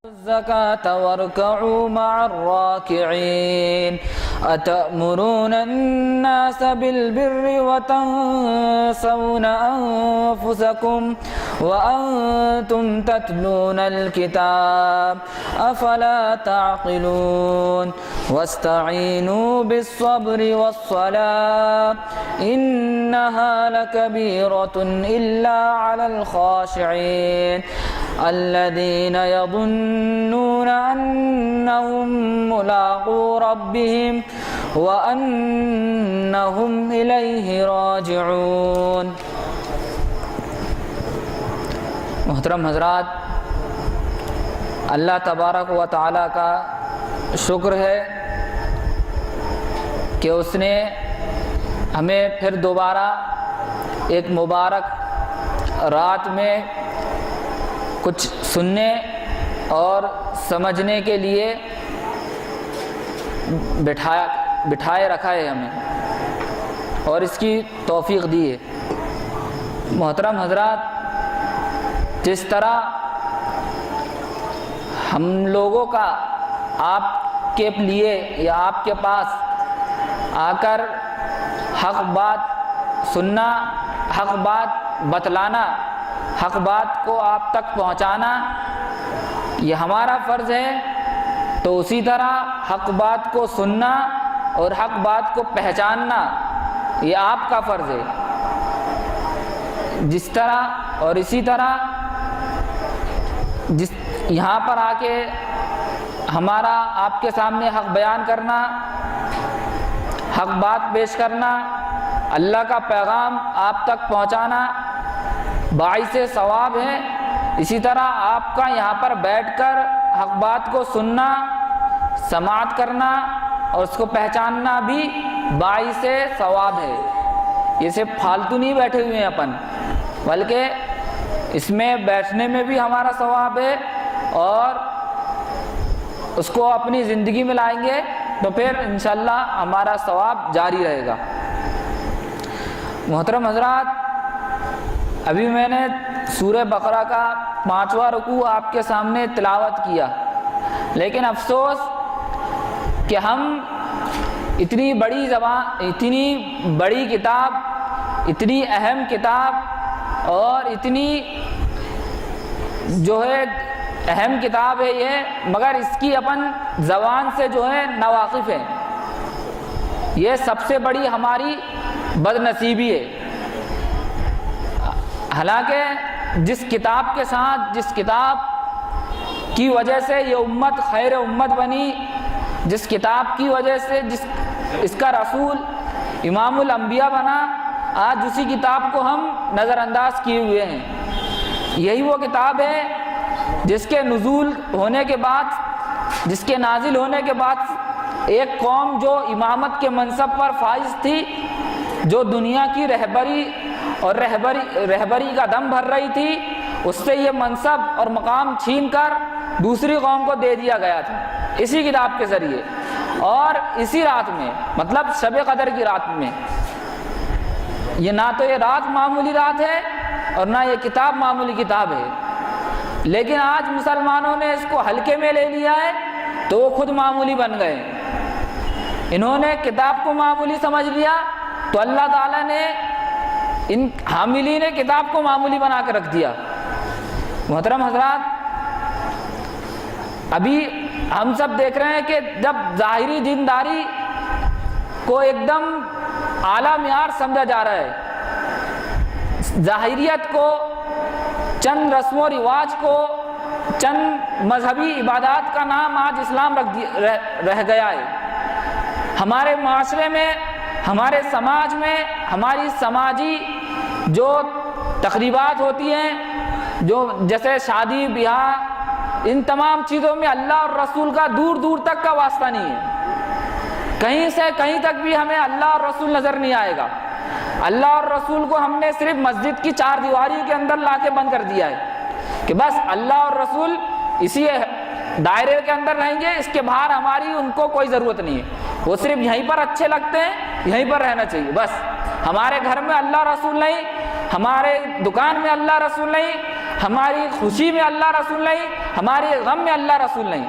الزكاة واركعوا مع الراكعين أتأمرون الناس بالبر وتنسون أنفسكم وأنتم تتلون الكتاب أفلا تعقلون واستعينوا بالصبر والصلاة إنها لكبيرة إلا على الخاشعين الذين يظنون أنهم ملاقو ربهم وأنهم إليه راجعون۔ محترم حضرات، اللہ تبارک و تعالیٰ کا شکر ہے کہ اس نے ہمیں پھر دوبارہ ایک مبارک رات میں کچھ سننے اور سمجھنے کے لیے بٹھائے رکھا ہے ہمیں اور اس کی توفیق دی ہے۔ محترم حضرات، جس طرح ہم لوگوں کا آپ کے لیے یا آپ کے پاس آ کر حق بات سننا، حق بات بتلانا، حق بات کو آپ تک پہنچانا یہ ہمارا فرض ہے، تو اسی طرح حق بات کو سننا اور حق بات کو پہچاننا یہ آپ کا فرض ہے۔ جس طرح اور اسی طرح یہاں پر آ کے ہمارا آپ کے سامنے حق بیان کرنا، حق بات پیش کرنا، اللہ کا پیغام آپ تک پہنچانا باعث ثواب ہے، اسی طرح آپ کا یہاں پر بیٹھ کر حق بات کو سننا، سماعت کرنا اور اس کو پہچاننا بھی باعث ثواب ہے۔ یہ صرف فالتو نہیں بیٹھے ہوئے ہیں اپن، بلکہ اس میں بیٹھنے میں بھی ہمارا ثواب ہے اور اس کو اپنی زندگی میں لائیں گے تو پھر انشاءاللہ ہمارا ثواب جاری رہے گا۔ محترم حضرات، ابھی میں نے سورہ بقرہ کا 5واں رکوع آپ کے سامنے تلاوت کیا، لیکن افسوس کہ ہم اتنی بڑی کتاب، اتنی اہم کتاب اور اتنی جو ہے اہم کتاب ہے یہ، مگر اس کی اپن زبان سے جو ہے ناواقف ہے۔ یہ سب سے بڑی ہماری بد نصیبی ہے۔ حالانکہ جس کتاب کے ساتھ، جس کتاب کی وجہ سے یہ امت خیر امت بنی، جس کتاب کی وجہ سے اس کا رسول امام الانبیاء بنا، آج اسی کتاب کو ہم نظر انداز کیے ہوئے ہیں۔ یہی وہ کتاب ہے جس کے نزول ہونے کے بعد، جس کے نازل ہونے کے بعد ایک قوم جو امامت کے منصب پر فائز تھی، جو دنیا کی رہبری کا دم بھر رہی تھی، اس سے یہ منصب اور مقام چھین کر دوسری قوم کو دے دیا گیا تھا اسی کتاب کے ذریعے، اور اسی رات میں، مطلب شب قدر کی رات میں۔ یہ نہ تو یہ رات معمولی رات ہے اور نہ یہ کتاب معمولی کتاب ہے، لیکن آج مسلمانوں نے اس کو ہلکے میں لے لیا ہے تو وہ خود معمولی بن گئے۔ انہوں نے کتاب کو معمولی سمجھ لیا تو اللہ تعالیٰ نے ان حاملین کتاب کو معمولی بنا کے رکھ دیا۔ محترم حضرات، ابھی ہم سب دیکھ رہے ہیں کہ جب ظاہری دینداری کو ایک دم اعلیٰ معیار سمجھا جا رہا ہے، ظاہریت کو، چند رسم و رواج کو، چند مذہبی عبادات کا نام آج اسلام رہ گیا ہے۔ ہمارے معاشرے میں، ہمارے سماج میں، ہماری سماجی جو تقریبات ہوتی ہیں، جو جیسے شادی بیاہ، ان تمام چیزوں میں اللہ اور رسول کا دور دور تک کا واسطہ نہیں ہے۔ کہیں سے کہیں تک بھی ہمیں اللہ اور رسول نظر نہیں آئے گا۔ اللہ اور رسول کو ہم نے صرف مسجد کی 4 دیواری کے اندر لا کے بند کر دیا ہے کہ بس اللہ اور رسول اسی دائرے کے اندر رہیں گے، اس کے باہر ہماری ان کو کوئی ضرورت نہیں ہے، وہ صرف یہیں پر اچھے لگتے ہیں، یہیں پر رہنا چاہیے بس۔ ہمارے گھر میں اللہ رسول نہیں، ہمارے دکان میں اللہ رسول نہیں، ہماری خوشی میں اللہ رسول نہیں، ہماری غم میں اللہ رسول نہیں۔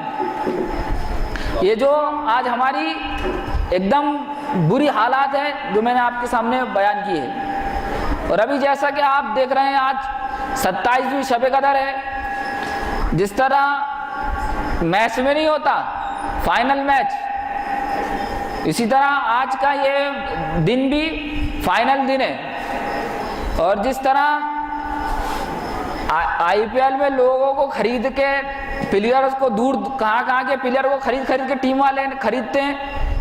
یہ جو آج ہماری ایک دم بری حالات ہیں جو میں نے آپ کے سامنے بیان کی ہے، اور ابھی جیسا کہ آپ دیکھ رہے ہیں آج 27ویں شب قدر ہے، جس طرح میچ میں نہیں ہوتا فائنل میچ، اسی طرح آج کا یہ دن بھی فائنل دن ہے، اور جس طرح آئی پی ایل میں لوگوں کو خرید کے پلیئرز کو دور کہاں کے پلیئر کو خرید کے ٹیم والے خریدتے ہیں،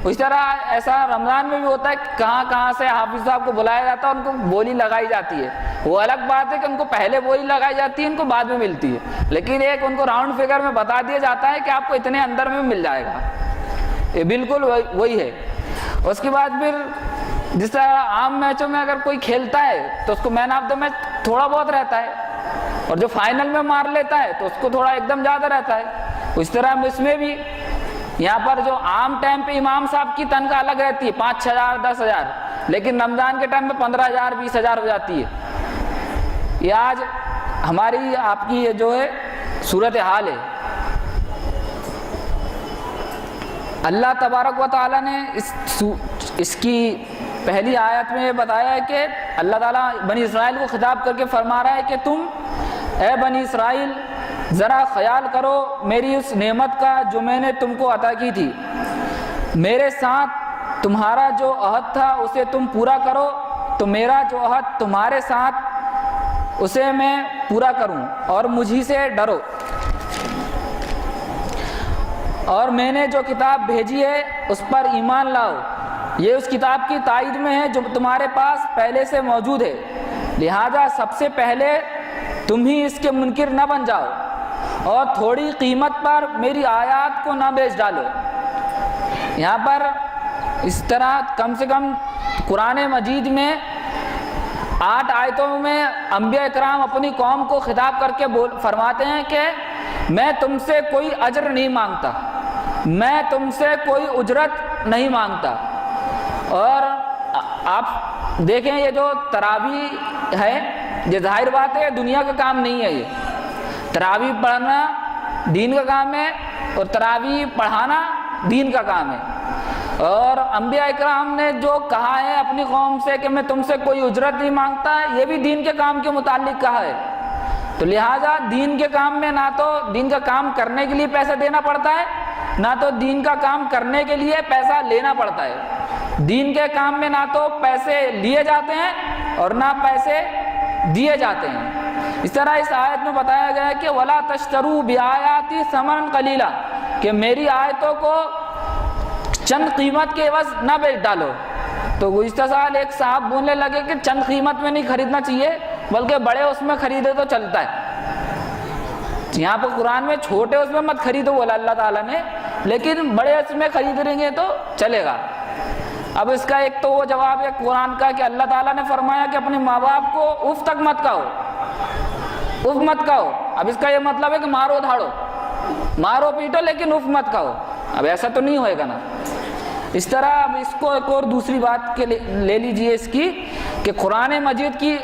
اس طرح ایسا رمضان میں بھی ہوتا ہے، کہاں سے حافظ صاحب کو بلایا جاتا ہے، ان کو بولی لگائی جاتی ہے۔ وہ الگ بات ہے کہ ان کو پہلے بولی لگائی جاتی ہے، ان کو بعد میں ملتی ہے، لیکن ایک ان کو راؤنڈ فگر میں بتا دیا جاتا ہے کہ آپ کو اتنے اندر میں مل جائے گا۔ یہ بالکل وہی ہے۔ اس کے بعد پھر جس طرح عام میچوں میں اگر کوئی کھیلتا ہے تو اس کو مین آف دا میچ تھوڑا بہت رہتا ہے، اور جو فائنل میں مار لیتا ہے تو اس کو تھوڑا ایک دم زیادہ رہتا ہے۔ اس طرح اس میں بھی یہاں پر جو عام ٹائم پہ امام صاحب کی تنخواہ الگ رہتی ہے 5,000 10,000، لیکن رمضان کے ٹائم میں 15,000 20,000 ہو جاتی ہے۔ یہ آج ہماری آپ کی یہ جو ہے صورت حال ہے۔ اللہ تبارک و تعالیٰ نے اس کی پہلی آیت میں یہ بتایا ہے کہ اللہ تعالیٰ بنی اسرائیل کو خطاب کر کے فرما رہا ہے کہ تم اے بنی اسرائیل ذرا خیال کرو میری اس نعمت کا جو میں نے تم کو عطا کی تھی، میرے ساتھ تمہارا جو عہد تھا اسے تم پورا کرو تو میرا جو عہد تمہارے ساتھ اسے میں پورا کروں، اور مجھی سے ڈرو، اور میں نے جو کتاب بھیجی ہے اس پر ایمان لاؤ، یہ اس کتاب کی تائید میں ہے جو تمہارے پاس پہلے سے موجود ہے، لہذا سب سے پہلے تم ہی اس کے منکر نہ بن جاؤ، اور تھوڑی قیمت پر میری آیات کو نہ بیچ ڈالو۔ یہاں پر اس طرح کم سے کم قرآن مجید میں 8 آیتوں میں انبیاء اکرام اپنی قوم کو خطاب کر کے فرماتے ہیں کہ میں تم سے کوئی اجر نہیں مانگتا، میں تم سے کوئی اجرت نہیں مانگتا۔ اور آپ دیکھیں یہ جو تراویح ہے، یہ ظاہر بات ہے دنیا کا کام نہیں ہے، یہ تراویح پڑھنا دین کا کام ہے، اور تراویح پڑھانا دین کا کام ہے۔ اور انبیاء اکرام نے جو کہا ہے اپنی قوم سے کہ میں تم سے کوئی اجرت نہیں مانگتا، یہ بھی دین کے کام کے متعلق کہا ہے۔ تو لہٰذا دین کے کام میں نہ تو دین کا کام کرنے کے لیے پیسہ دینا پڑتا ہے، نہ تو دین کا کام کرنے کے لیے پیسہ لینا پڑتا ہے۔ دین کے کام میں نہ تو پیسے لیے جاتے ہیں اور نہ پیسے دیے جاتے ہیں۔ اس طرح اس آیت میں بتایا گیا ہے کہ وَلَا تَشْتَرُوا بِآيَاتِي ثَمَنًا قَلِيلًا، کہ میری آیتوں کو چند قیمت کے عوض نہ بیچ ڈالو۔ تو گزشتہ سال ایک صاحب بولنے لگے کہ چند قیمت میں نہیں خریدنا چاہیے بلکہ بڑے اس میں خریدے تو چلتا ہے۔ یہاں پر قرآن میں چھوٹے اس میں مت خریدو بولا اللہ تعالیٰ نے، لیکن بڑے اس میں خرید لیں گے تو چلے گا۔ اب اس کا ایک تو وہ جواب ہے قرآن کا کہ اللہ تعالیٰ نے فرمایا کہ اپنے ماں باپ کو اف تک مت کہو، اف مت کہو۔ اب اس کا یہ مطلب ہے کہ مارو دھاڑو، مارو پیٹو لیکن اف مت کہو۔ اب ایسا تو نہیں ہوئے گا نا۔ اس طرح اب اس کو ایک اور دوسری بات کے لے لیجئے اس کی کہ قرآن مجید کی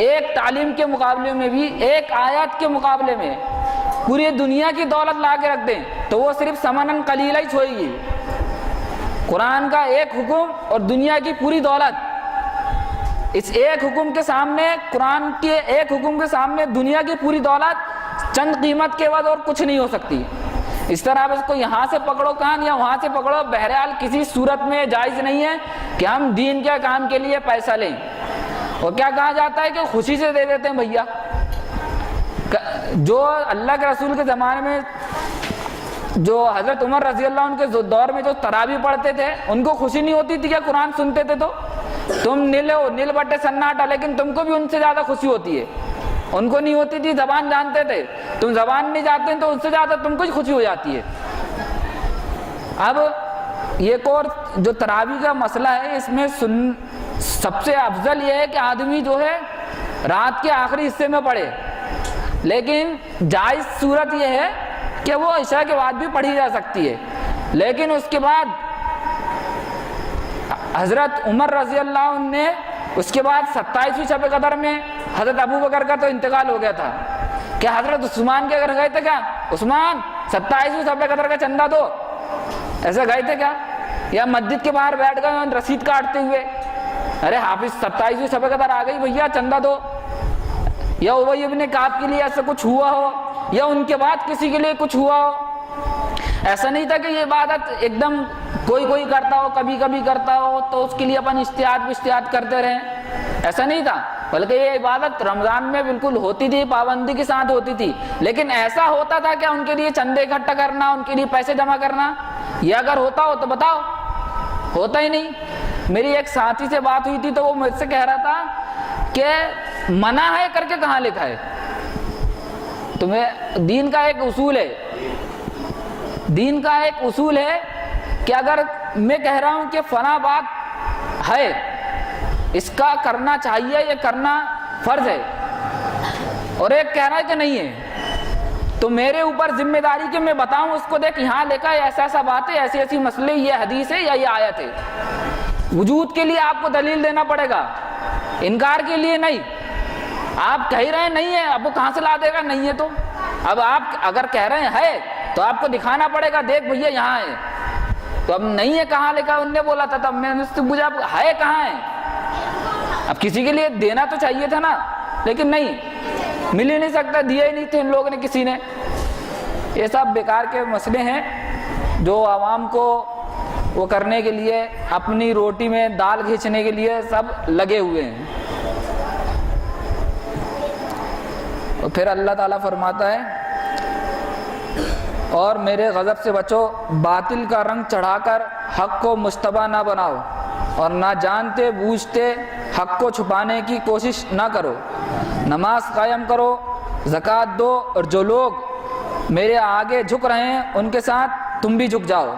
ایک تعلیم کے مقابلے میں بھی ایک آیات کے مقابلے میں پوری دنیا کی دولت لا کے رکھ دیں تو وہ صرف ثمناً قلیلہ ہی ہوئے گی۔ قرآن کا ایک حکم اور دنیا کی پوری دولت، اس ایک حکم کے سامنے، قرآن کے ایک حکم کے سامنے دنیا کی پوری دولت چند قیمت کے بعد اور کچھ نہیں ہو سکتی۔ اس طرح اب اس کو یہاں سے پکڑو کان یا وہاں سے پکڑو، بہرحال کسی صورت میں جائز نہیں ہے کہ ہم دین کے کام کے لیے پیسہ لیں۔ اور کیا کہا جاتا ہے کہ خوشی سے دے دیتے ہیں بھیا۔ جو اللہ کے رسول کے زمانے میں جو حضرت عمر رضی اللہ عنہ کے دور میں جو تراویح پڑھتے تھے ان کو خوشی نہیں ہوتی تھی کہ قرآن سنتے تھے؟ تو تم نیل بٹے سناٹا، لیکن تم کو بھی ان سے زیادہ خوشی ہوتی ہے۔ ان کو نہیں ہوتی تھی، زبان جانتے تھے، تم زبان نہیں جانتے تو ان سے زیادہ تم کو خوشی ہو جاتی ہے۔ اب ایک اور جو تراویح کا مسئلہ ہے، اس میں سب سے افضل یہ ہے کہ آدمی جو ہے رات کے آخری حصے میں پڑھے، لیکن جائز صورت یہ ہے کہ وہ عشاء کے بعد بھی پڑھی جا سکتی ہے۔ لیکن اس کے بعد حضرت عمر رضی اللہ عنہ نے اس کے بعد 27ویں شب قدر میں حضرت ابو بکر کا تو انتقال ہو گیا تھا، کیا حضرت عثمان کے گھر گئے تھے کیا؟ عثمان 27ویں صفحہ قدر کا چندہ دو، ایسے گئے تھے کیا؟ یا مسجد کے باہر بیٹھ گئے رسید کاٹتے ہوئے، ارے حافظ 27ویں صفحہ قدر آ گئی بھیا چندہ دو؟ یا ابی ابن کعب کے لیے ایسا کچھ ہوا ہو، یا ان کے بعد کسی کے لیے کچھ ہوا ہو؟ ایسا نہیں تھا کہ یہ عبادت ایک دم کوئی کرتا ہو، کبھی کبھی کرتا ہو تو اس کے لیے اپن اشتہاد کرتے رہیں، ایسا نہیں تھا، بلکہ یہ عبادت رمضان میں بالکل ہوتی تھی، پابندی کے ساتھ ہوتی تھی۔ لیکن ایسا ہوتا تھا کہ ان کے لیے چندے اکٹھا کرنا، ان کے لیے پیسے جمع کرنا، یہ اگر ہوتا ہو تو بتاؤ، ہوتا ہی نہیں۔ میری ایک ساتھی سے بات ہوئی تھی تو وہ مجھ سے کہہ رہا تھا کہ منع ہے کر کے کہاں لکھا ہے؟ تمہیں دین کا ایک اصول ہے، دین کا ایک اصول ہے کہ اگر میں کہہ رہا ہوں کہ فلاں بات ہے، اس کا کرنا چاہیے، یہ کرنا فرض ہے، اور ایک کہہ رہا ہے کہ نہیں ہے، تو میرے اوپر ذمہ داری کہ میں بتاؤں اس کو، دیکھ یہاں لکھا ہے ایسا بات ہے، ایسی مسئلے، یہ حدیث ہے یا یہ آیت ہے۔ وجود کے لیے آپ کو دلیل دینا پڑے گا، انکار کے لیے نہیں۔ آپ کہہ رہے ہیں نہیں ہے، اب وہ کہاں سے لا دے گا نہیں ہے تو؟ اب آپ اگر کہہ رہے ہیں ہے تو آپ کو دکھانا پڑے گا، دیکھ بھیا یہاں ہے، تو اب نہیں ہے کہاں لکھا؟ ان نے بولا تھا، تب میں نے اس سے پوچھا ہے کہاں ہے؟ اب کسی کے لیے دینا تو چاہیے تھا نا، لیکن نہیں، مل ہی نہیں سکتا، دیے ہی نہیں تھے ان لوگوں نے کسی نے۔ یہ سب بیکار کے مسئلے ہیں جو عوام کو وہ کرنے کے لیے، اپنی روٹی میں دال کھینچنے کے لیے سب لگے ہوئے ہیں۔ اور پھر اللہ تعالیٰ فرماتا ہے اور میرے غضب سے بچو، باطل کا رنگ چڑھا کر حق کو مشتبہ نہ بناؤ، اور نہ جانتے بوجھتے حق کو چھپانے کی کوشش نہ کرو، نماز قائم کرو، زکوٰۃ دو، اور جو لوگ میرے آگے جھک رہے ہیں ان کے ساتھ تم بھی جھک جاؤ۔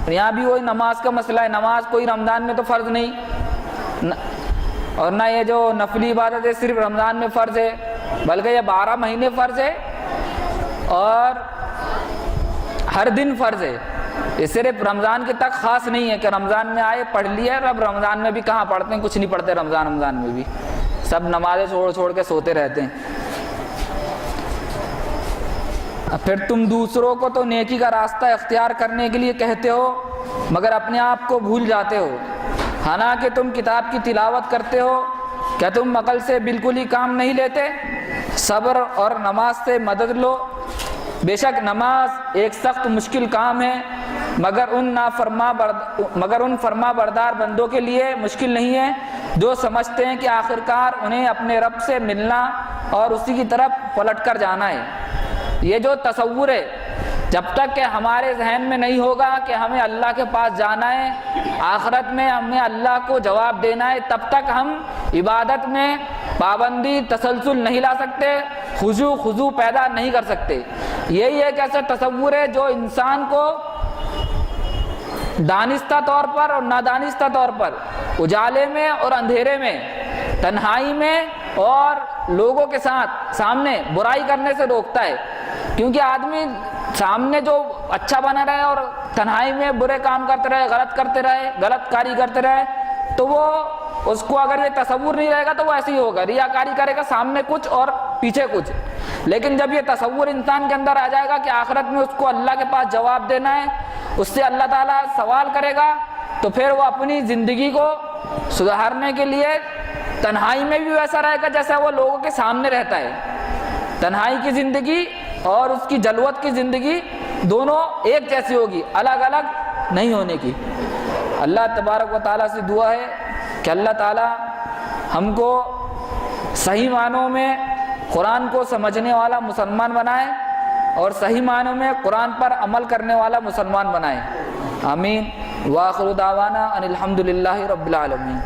یہاں بھی وہی نماز کا مسئلہ ہے، نماز کوئی رمضان میں تو فرض نہیں، اور نہ یہ جو نفلی عبادت ہے صرف رمضان میں فرض ہے، بلکہ یہ 12 مہینے فرض ہے اور ہر دن فرض ہے۔ یہ صرف رمضان کے تک خاص نہیں ہے کہ رمضان میں آئے پڑھ لیا، اب رمضان میں بھی کہاں پڑھتے ہیں، کچھ نہیں پڑھتے رمضان میں بھی، سب نمازیں چھوڑ کے سوتے رہتے ہیں۔ پھر تم دوسروں کو تو نیکی کا راستہ اختیار کرنے کے لیے کہتے ہو مگر اپنے آپ کو بھول جاتے ہو، حالانکہ تم کتاب کی تلاوت کرتے ہو، کیا تم عقل سے بالکل ہی کام نہیں لیتے؟ صبر اور نماز سے مدد لو، بے شک نماز ایک سخت مشکل کام ہے، مگر ان فرما بردار بندوں کے لیے مشکل نہیں ہے جو سمجھتے ہیں کہ آخرکار انہیں اپنے رب سے ملنا اور اسی کی طرف پلٹ کر جانا ہے۔ یہ جو تصور ہے، جب تک کہ ہمارے ذہن میں نہیں ہوگا کہ ہمیں اللہ کے پاس جانا ہے، آخرت میں ہمیں اللہ کو جواب دینا ہے، تب تک ہم عبادت میں پابندی تسلسل نہیں لا سکتے، خضوع پیدا نہیں کر سکتے۔ یہی ایک ایسا تصور ہے جو انسان کو دانستہ طور پر اور نادانستہ طور پر، اجالے میں اور اندھیرے میں، تنہائی میں اور لوگوں کے سامنے برائی کرنے سے روکتا ہے، کیونکہ آدمی سامنے جو اچھا بنا رہے اور تنہائی میں برے کام کرتے رہے، غلط کاری کرتے رہے، تو وہ اس کو اگر یہ تصور نہیں رہے گا تو وہ ایسے ہی ہوگا، ریاکاری کرے گا، سامنے کچھ اور پیچھے کچھ۔ لیکن جب یہ تصور انسان کے اندر آ جائے گا کہ آخرت میں اس کو اللہ کے پاس جواب دینا ہے، اس سے اللہ تعالیٰ سوال کرے گا، تو پھر وہ اپنی زندگی کو سدھارنے کے لیے تنہائی میں بھی ویسا رہے گا جیسا وہ لوگوں کے سامنے رہتا ہے۔ تنہائی کی زندگی اور اس کی جلوت کی زندگی دونوں ایک جیسی ہوگی، الگ الگ نہیں ہونے کی۔ اللہ تبارک و تعالیٰ سے دعا ہے کہ اللہ تعالیٰ ہم کو صحیح معنوں میں قرآن کو سمجھنے والا مسلمان بنائے اور صحیح معنوں میں قرآن پر عمل کرنے والا مسلمان بنائے۔ آمین۔ وآخر دعوانا ان الحمد للہ رب العالمین۔